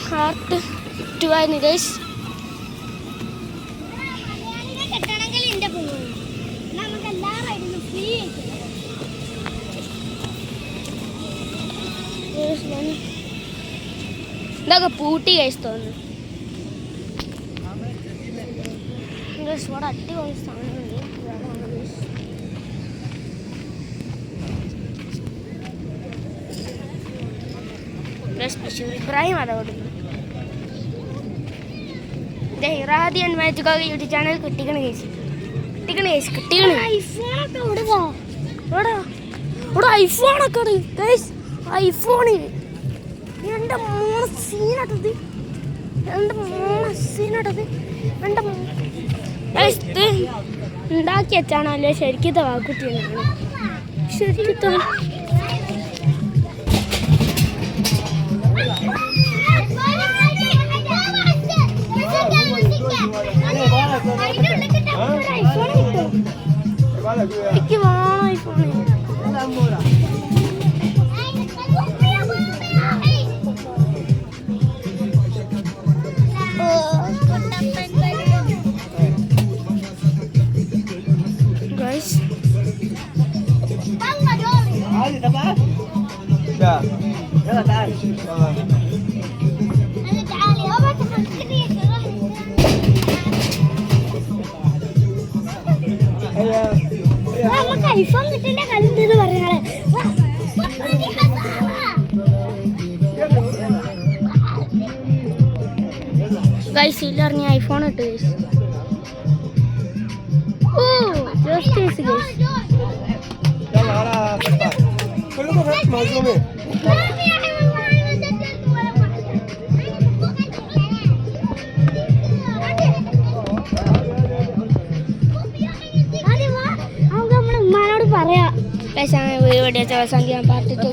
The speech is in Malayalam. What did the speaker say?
ഹാർട്ട് ടു ആയിരുന്നു ഗൈസ്. ഇതൊക്കെ പൂട്ടി കഴിച്ച് തോന്നുന്നു. ഇവിടെ അടിപൊളി സാധനമുണ്ട്. ഇബ്രാഹിം അതോടുന്നു റാദിയൻ മാജിക് യൂട്യൂബ് ചാനൽ കിട്ടിക്കണ കേസ് ഐഫോണൊക്കെ ഐഫോണ് എൻ്റെ മൂന്ന് സീനാട്ടത് ഉണ്ടാക്കി വെച്ചാണല്ലേ ശരിക്കത്തെ വാക്കുട്ടിയാണ്. ശരിക്കത്തെ എനിക്ക് വേണം ഐഫോൺ. നമുക്ക് ഐഫോൺ കിട്ടില്ല കളിന്ന് പറഞ്ഞാല് ഗൈസ് ഇല്ലറിഞ്ഞ ഐഫോൺ ഇട്ട് ഗൈസ്. ഓ ജസ്റ്റ് ഗൈസ് പറയാ വീഡിയോ സംഖ്യ പാർട്ടിട്ട്